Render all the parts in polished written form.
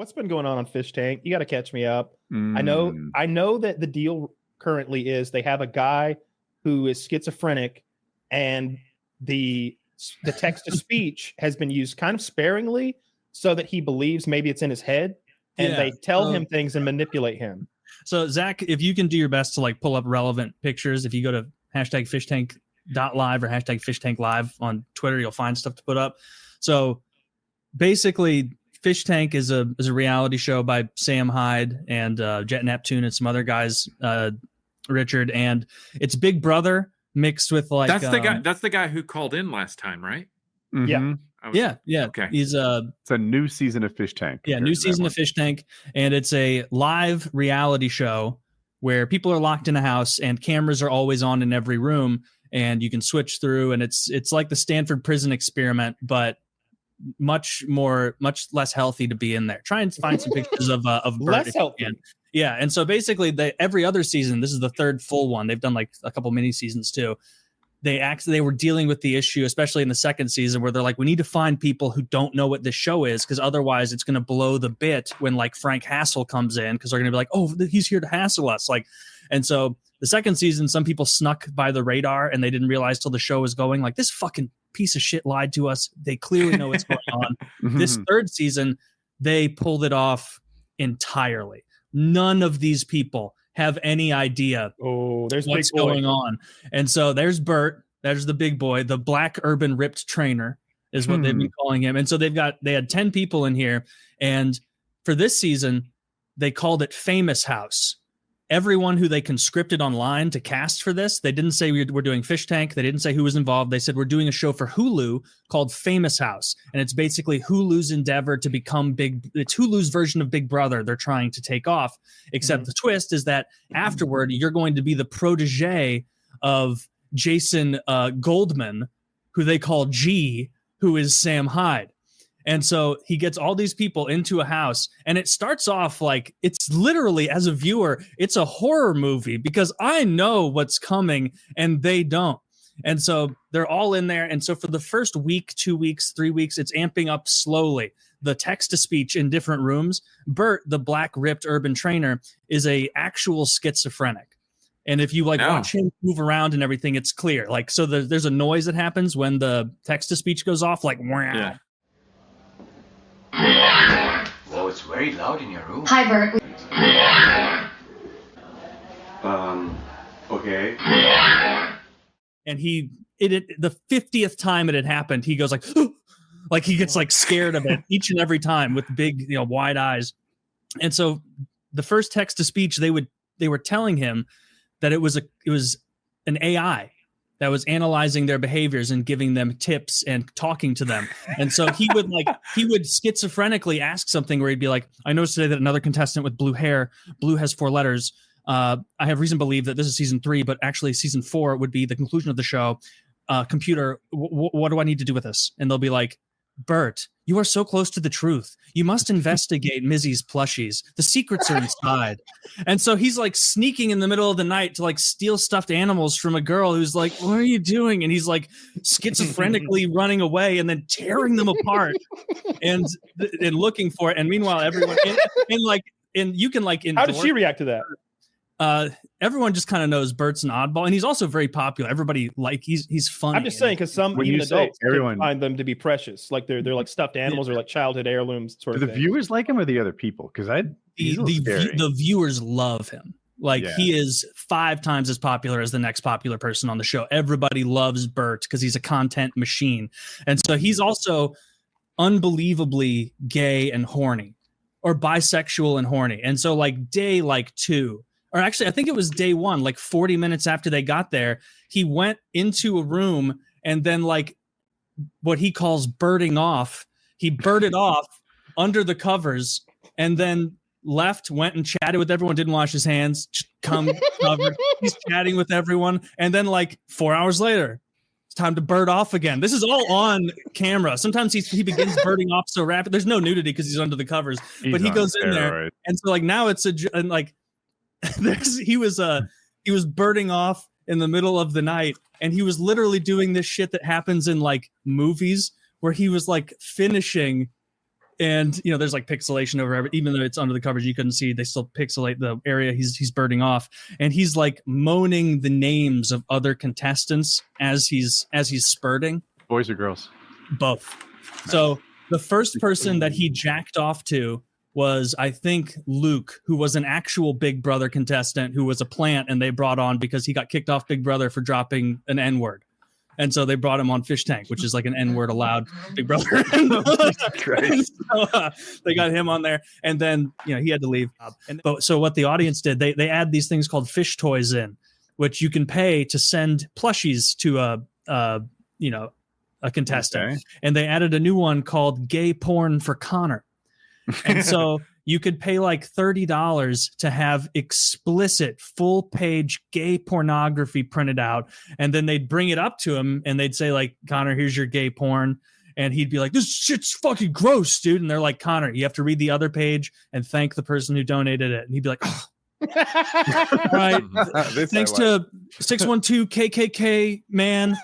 What's been going on Fishtank? You got to catch me up. I Mm. know that the deal currently is they have a guy who is schizophrenic, and the text to speech has been used kind of sparingly so that he believes maybe it's in his head, and they tell him things and manipulate him. So Zach, if you can do your best to like pull up relevant pictures, if you go to #Fishtank.live or #FishtankLive on Twitter, you'll find stuff to put up. So basically, Fishtank is a reality show by Sam Hyde and Jet Neptune and some other guys, Richard, and it's Big Brother mixed with like that's the guy who called in last time, right? Mm-hmm. Yeah. Okay. He's it's a new season of Fishtank. Yeah, new season of Fishtank, and it's a live reality show where people are locked in a house and cameras are always on in every room, and you can switch through, and it's like the Stanford prison experiment, but much less healthy to be in there. Try and find some pictures of Burt. Less healthy. Yeah, and so basically, every other season, this is the third full one. They've done like a couple mini seasons too. They were dealing with the issue, especially in the second season, where they're like, we need to find people who don't know what this show is, because otherwise it's going to blow the bit when like Frank Hassel comes in, because they're going to be like, oh, he's here to hassle us. Like, and so the second season, some people snuck by the radar and they didn't realize till the show was going, like, this fucking piece of shit lied to us. They clearly know what's going on. This third season, they pulled it off entirely. None of these people have any idea there's what's going on. And so there's Burt, there's the big boy, the black urban ripped trainer is what they've been calling him. And so they had 10 people in here, and for this season they called it Famous House. Everyone who they conscripted online to cast for this, they didn't say we're doing Fishtank. They didn't say who was involved. They said we're doing a show for Hulu called Famous House. And it's basically Hulu's endeavor to become it's Hulu's version of Big Brother they're trying to take off. Except the twist is that afterward, you're going to be the protege of Jason Goldman, who they call G, who is Sam Hyde. And so he gets all these people into a house, and it starts off like it's literally, as a viewer, it's a horror movie because I know what's coming and they don't. And so they're all in there. And so for the first week, 2 weeks, 3 weeks, it's amping up slowly. The text to speech in different rooms. Burt, the black ripped urban trainer, is a actual schizophrenic. And if you watch him move around and everything, it's clear. Like, so there's a noise that happens when the text to speech goes off, like, wow. Yeah. Oh, it's very loud in your room. Hi, Bert. Okay. And the 50th time it had happened, he goes like he gets like scared of it each and every time with big, wide eyes. And so the first text to speech, they were telling him that it was an AI that was analyzing their behaviors and giving them tips and talking to them. And so he would schizophrenically ask something where he'd be like, I noticed today that another contestant with blue hair, blue has 4 letters. I have reason to believe that this is season 3, but actually season 4 would be the conclusion of the show. Computer, what do I need to do with this? And they'll be like, Burt, you are so close to the truth. You must investigate Mizzy's plushies. The secrets are inside. And so he's like sneaking in the middle of the night to like steal stuffed animals from a girl who's like, what are you doing? And he's like schizophrenically running away and then tearing them apart and looking for it. And meanwhile, everyone you can how did she react to that? Everyone just kind of knows Burt's an oddball, and he's also very popular. Everybody he's funny. I'm just saying, because even adults everyone find them to be precious, like they're like stuffed animals or like childhood heirlooms sort of. Do the viewers like him or the other people? Because the viewers love him. Like he is 5 times as popular as the next popular person on the show. Everybody loves Burt because he's a content machine, and so he's also unbelievably gay and horny, or bisexual and horny. And so day 2. Or actually, I think it was day 1, like 40 minutes after they got there, he went into a room and then what he calls birding off. He birded off under the covers and then went and chatted with everyone, didn't wash his hands, covered. He's chatting with everyone. And then 4 hours later, it's time to bird off again. This is all on camera. Sometimes he begins birding off so rapid. There's no nudity because he's under the covers, but he goes in there. And so now it's he was birding off in the middle of the night, and he was literally doing this shit that happens in movies where he was finishing And there's like pixelation over every, even though it's under the covers, you couldn't see. They still pixelate the area he's birding off, and he's like moaning the names of other contestants as he's spurting. Boys or girls? Both. So the first person that he jacked off to was, I think, Luke, who was an actual Big Brother contestant who was a plant, and they brought on because he got kicked off Big Brother for dropping an N-word. And so they brought him on Fishtank, which is like an N-word allowed Big Brother. So, they got him on there, and then he had to leave. So what the audience did, they add these things called fish toys in, which you can pay to send plushies to a contestant. Okay. And they added a new one called Gay Porn for Connor. And so you could pay like $30 to have explicit full page gay pornography printed out. And then they'd bring it up to him and they'd say like, Connor, here's your gay porn. And he'd be like, this shit's fucking gross, dude. And they're like, Connor, you have to read the other page and thank the person who donated it. And he'd be like, oh. Right. Thanks to 612 KKK man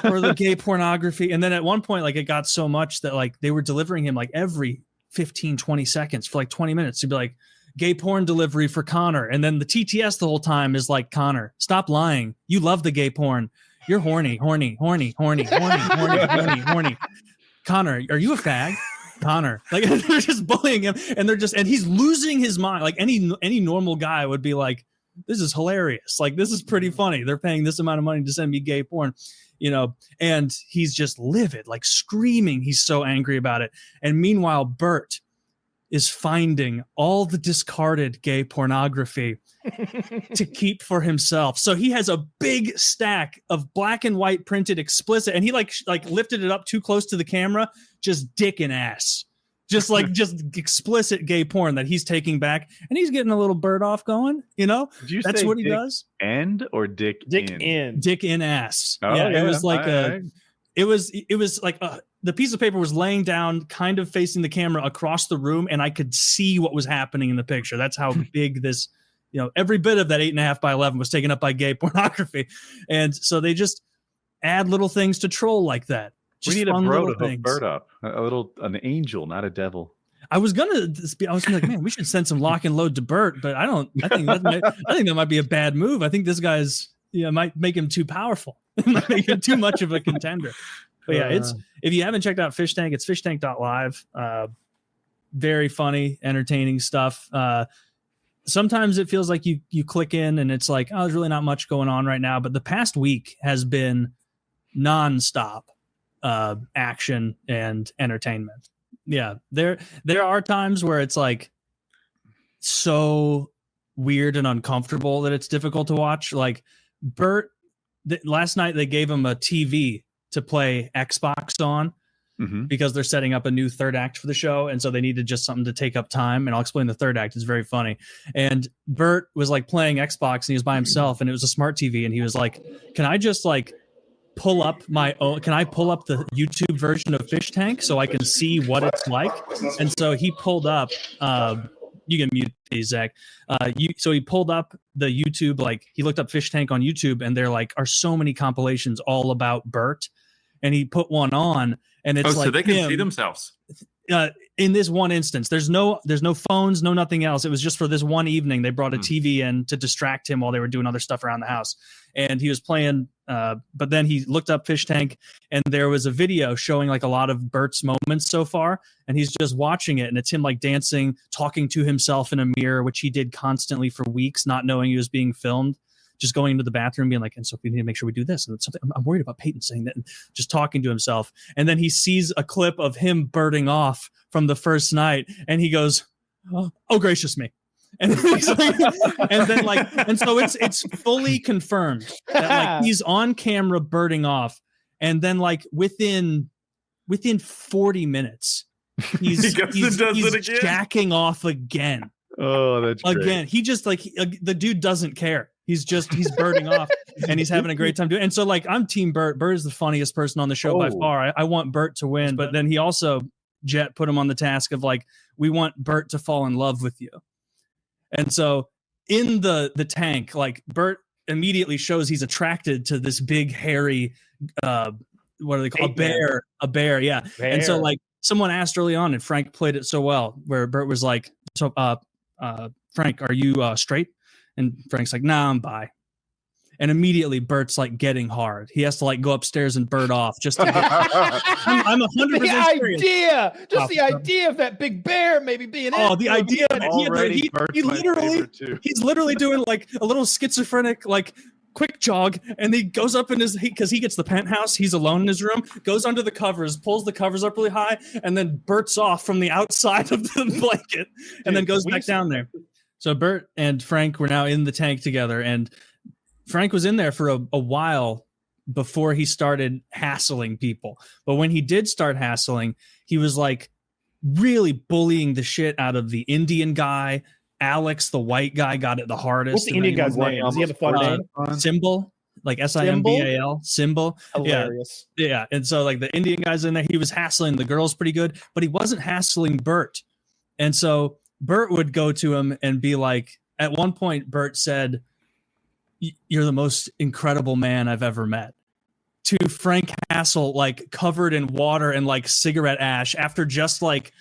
for the gay pornography. And then at one point, like it got so much that like they were delivering him like every 15-20 seconds for like 20 minutes to be like, gay porn delivery for Connor. And then the TTS the whole time is like, Connor, stop lying. You love the gay porn. You're horny. Connor, are you a fag? Connor, like they're just bullying him, and he's losing his mind. Like any normal guy would be like, this is hilarious. Like this is pretty funny. They're paying this amount of money to send me gay porn. And he's just livid, like screaming. He's so angry about it. And meanwhile, Burt is finding all the discarded gay pornography to keep for himself. So he has a big stack of black and white printed explicit, and he like lifted it up too close to the camera, just dick and ass. Just explicit gay porn that he's taking back, and he's getting a little bird off going. That's what he does. End or dick in? Dick in ass. Oh, yeah, it was like it was like the piece of paper was laying down, kind of facing the camera across the room, and I could see what was happening in the picture. That's how big this. Every bit of that 8.5 by 11 was taken up by gay pornography, and so they just add little things to troll like that. Just we need a bro to hook Burt up. An angel, not a devil. I was gonna like, man, we should send some lock and load to Burt, but I think that might be a bad move. I think this guy's might make him too powerful. Might make him too much of a contender. But yeah, it's if you haven't checked out Fishtank, it's fishtank.live. Very funny, entertaining stuff. Sometimes it feels like you click in and it's like, oh, there's really not much going on right now. But the past week has been nonstop action and entertainment. Yeah, there are times where it's like so weird and uncomfortable that it's difficult to watch. Like Burt, last night they gave him a TV to play Xbox on because they're setting up a new third act for the show, and so they needed just something to take up time. And I'll explain the third act. It's very funny. And Burt was like playing Xbox, and he was by himself, and it was a smart TV, and he was like, "Can I just like pull up my own? Can I pull up the YouTube version of Fishtank so I can see what it's like?" And so he pulled up. You can mute these, Zach. So he pulled up the YouTube, like he looked up Fishtank on YouTube, and there like are so many compilations all about Burt, and he put one on, and it's like so they can see themselves. In this one instance, there's no phones, no nothing else. It was just for this one evening. They brought a TV in to distract him while they were doing other stuff around the house, and he was playing. But then he looked up Fishtank, and there was a video showing like a lot of Burt's moments so far, and he's just watching it, and it's him like dancing, talking to himself in a mirror, which he did constantly for weeks, not knowing he was being filmed. Just going into the bathroom, being like, and so we need to make sure we do this. And it's something I'm worried about Peyton saying that, and just talking to himself. And then he sees a clip of him birding off from the first night, and he goes, "Oh gracious me!" And he's like, and so it's fully confirmed that like he's on camera birding off, and then like within 40 minutes, he's jacking off again. Oh, that's again. Great. He just like the dude doesn't care. He's birding off, and he's having a great time doing it. And so like I'm team Burt. Burt is the funniest person on the show by far. I want Burt to win, but then he also Jet put him on the task of like, we want Burt to fall in love with you. And so in the tank, like Burt immediately shows he's attracted to this big hairy what are they called? A bear. Yeah. Bear. And so like someone asked early on, and Frank played it so well, where Burt was like, "So, Frank, are you straight?" And Frank's like, "Nah, I'm bi." And immediately Bert's like getting hard. He has to like go upstairs and Burt off just to get I'm 100% the idea of that big bear maybe being the idea that he's literally doing like a little schizophrenic like quick jog, and he goes up in his because he gets the penthouse, he's alone in his room, goes under the covers, pulls the covers up really high, and then Bert's off from the outside of the blanket and then goes back down there. So Burt and Frank were now in the tank together, and Frank was in there for a while before he started hassling people. But when he did start hassling, he was like really bullying the shit out of the Indian guy. Alex, the white guy, got it the hardest. What's the Indian guy's name? Does he have a fun name? Symbol, like Simbal. Symbol. Hilarious. Yeah. And so like the Indian guy's in there, he was hassling the girls pretty good, but he wasn't hassling Burt. And so Burt would go to him and be like, at one point, Burt said, "You're the most incredible man I've ever met." To Frank Hassel, like covered in water and like cigarette ash after just like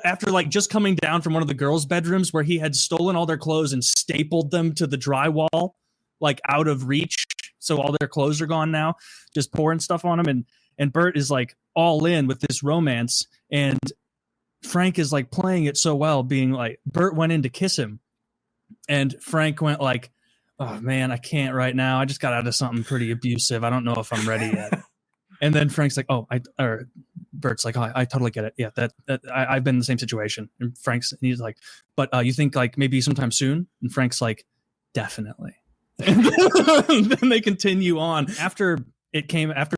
after like just coming down from one of the girls' bedrooms where he had stolen all their clothes and stapled them to the drywall, like out of reach. So all their clothes are gone now, just pouring stuff on them. And Burt is like all in with this romance. And Frank is like playing it so well, being like, Burt went in to kiss him. And Frank went like, "Oh man, I can't right now. I just got out of something pretty abusive. I don't know if I'm ready yet." And then Frank's like, Bert's like, "Oh, I totally get it. Yeah, I've been in the same situation." And he's like, "But you think like maybe sometime soon?" And Frank's like, "Definitely." And then they continue on. After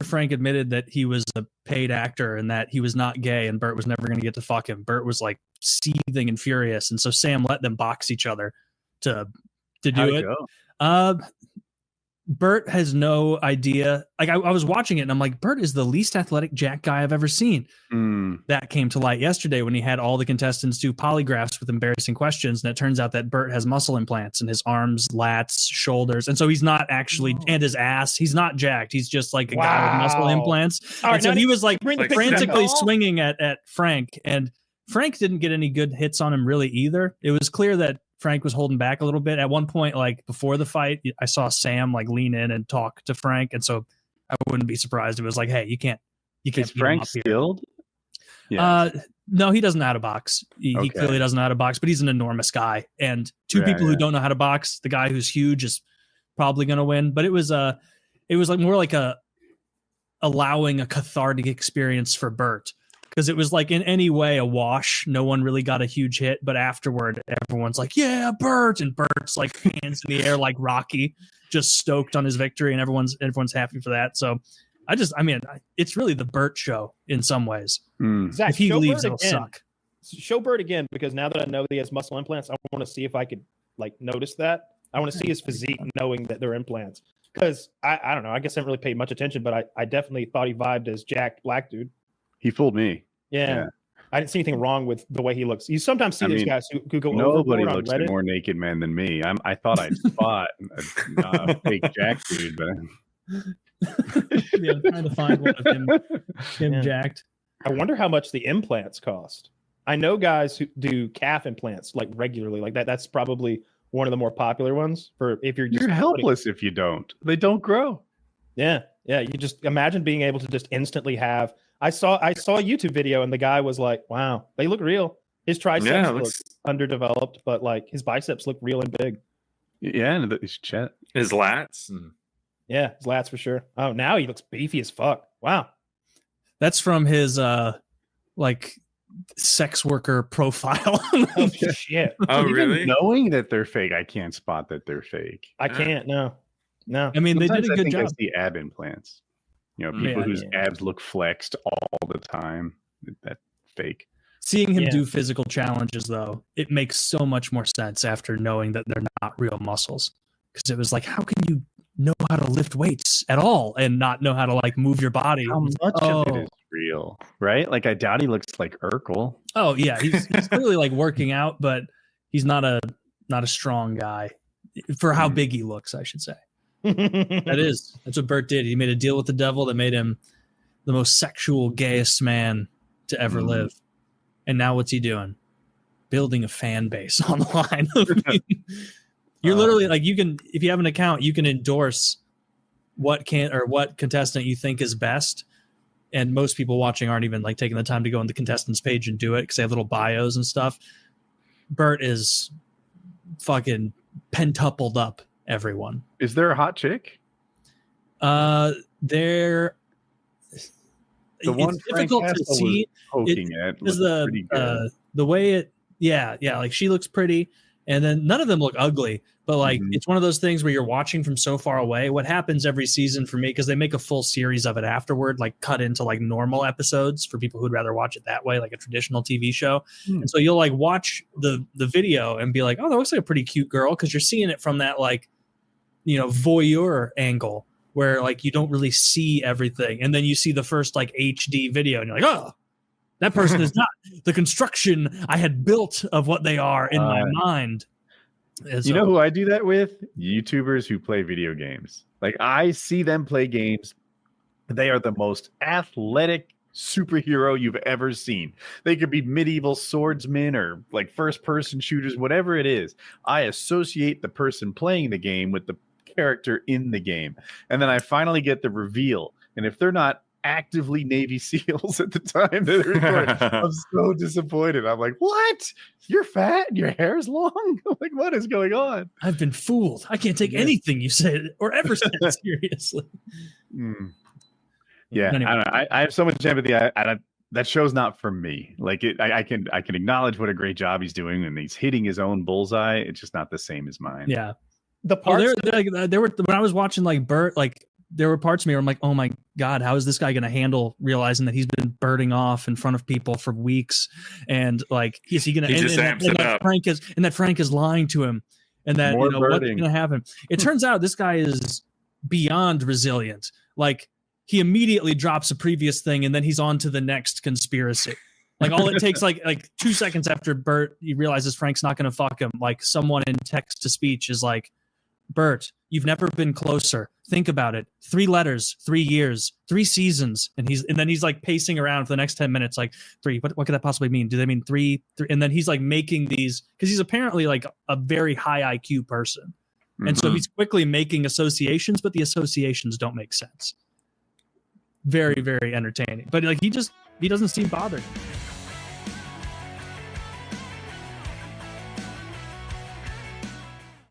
Frank admitted that he was a paid actor and that he was not gay and Burt was never going to get to fuck him, Burt was like seething and furious. And so Sam let them box each other to do it. Burt has no idea. Like I was watching it and I'm like, Burt is the least athletic jack guy I've ever seen. That came to light yesterday when he had all the contestants do polygraphs with embarrassing questions. And it turns out that Burt has muscle implants in his arms, lats, shoulders. And so he's not actually, and his ass, he's not jacked. He's just like a guy with muscle implants. And so he was like frantically swinging at Frank, and Frank didn't get any good hits on him really either. It was clear that Frank was holding back a little bit. At one point, like before the fight, I saw Sam like lean in and talk to Frank. And so I wouldn't be surprised. It was like, "Hey, you can't. Is Frank skilled?" Yeah. No, he doesn't know how to box. He clearly doesn't know how to box, but he's an enormous guy. And people who don't know how to box, the guy who's huge is probably going to win. But it was like more like allowing a cathartic experience for Burt. Because it was like in any way a wash. No one really got a huge hit, but afterward, everyone's like, "Yeah, Burt!" And Burt's like hands in the air like Rocky, just stoked on his victory, and everyone's happy for that. So it's really the Burt show in some ways. Zach, if he leaves, it'll suck. Show Burt again, because now that I know that he has muscle implants, I want to see if I could like notice that. I want to see his physique, knowing that they're implants. Because I don't know, I guess I haven't really paid much attention, but I definitely thought he vibed as jacked black dude. He fooled me. Yeah. I didn't see anything wrong with the way he looks. You sometimes see these guys who go nobody looks like more naked man than me. I thought I'd spot a fake jack dude, but I'm trying to find one of him jacked. I wonder how much the implants cost. I know guys who do calf implants like regularly, like that. That's probably one of the more popular ones for if you're helpless if you don't. They don't grow. Yeah. You just imagine being able to just instantly have. I saw a YouTube video and the guy was like, "Wow, they look real." His triceps look underdeveloped, but like his biceps look real and big. Yeah, and his chest, his lats. Yeah, his lats for sure. Oh, now he looks beefy as fuck. Wow. That's from his like sex worker profile. Oh shit. Oh, really? Even knowing that they're fake, I can't spot that they're fake. I can't. No. I mean, sometimes they did a good job. It's the ab implants. People whose abs look flexed all the time. That's fake. Seeing him do physical challenges, though, it makes so much more sense after knowing that they're not real muscles. Because it was like, how can you know how to lift weights at all and not know how to like move your body? How much of it is real, right? Like I doubt he looks like Urkel. Oh yeah, he's clearly like working out, but he's not a strong guy for how big he looks, I should say. That's what Burt did. He made a deal with the devil that made him the most sexual, gayest man to ever live. And now what's he doing? Building a fan base online. You're literally like, you can, if you have an account, you can endorse what contestant you think is best. And most people watching aren't even like taking the time to go on the contestants page and do it because they have little bios and stuff. Burt is fucking pentupled up everyone. Is there a hot chick? There. The one it's difficult to see. Poking at the way it, like she looks pretty, and then none of them look ugly. But like it's one of those things where you're watching from so far away. What happens every season for me, because they make a full series of it afterward, like cut into like normal episodes for people who'd rather watch it that way, like a traditional TV show. And so you'll like watch the video and be like, oh, that looks like a pretty cute girl, because you're seeing it from that like, you know, voyeur angle where like you don't really see everything, and then you see the first like HD video and you're like, oh, that person is not the construction I had built of what they are in my mind. And you know who I do that with? YouTubers who play video games. Like, I see them play games. They are the most athletic superhero you've ever seen. They could be medieval swordsmen or like first person shooters, whatever it is. I associate the person playing the game with the character in the game. And then I finally get the reveal. And if they're not actively Navy SEALs at the time that they're recording, I'm so disappointed. I'm like, what? You're fat and your hair's long? I'm like, what is going on? I've been fooled. I can't take anything you said or ever said seriously. Yeah, anyway. I don't know. I have so much empathy. That show's not for me. Like, I can acknowledge what a great job he's doing, and he's hitting his own bullseye. It's just not the same as mine. Yeah. The parts there were when I was watching like Burt, like there were parts of me where I'm like, oh my God, how is this guy going to handle realizing that he's been birding off in front of people for weeks? And like, is he going to, and that Frank is lying to him, and that, you know, what's going to happen? It turns out this guy is beyond resilient. Like, he immediately drops a previous thing and then he's on to the next conspiracy. Like, all it takes like 2 seconds after Burt, he realizes Frank's not going to fuck him. Like, someone in text to speech is like, Burt, you've never been closer. Think about it. 3 letters, 3 years, 3 seasons. And then he's like pacing around for the next 10 minutes. Like, 3, what could that possibly mean? Do they mean 3? And then he's like making these, because he's apparently like a very high IQ person. And so he's quickly making associations, but the associations don't make sense. Very, very entertaining. But like, he doesn't seem bothered.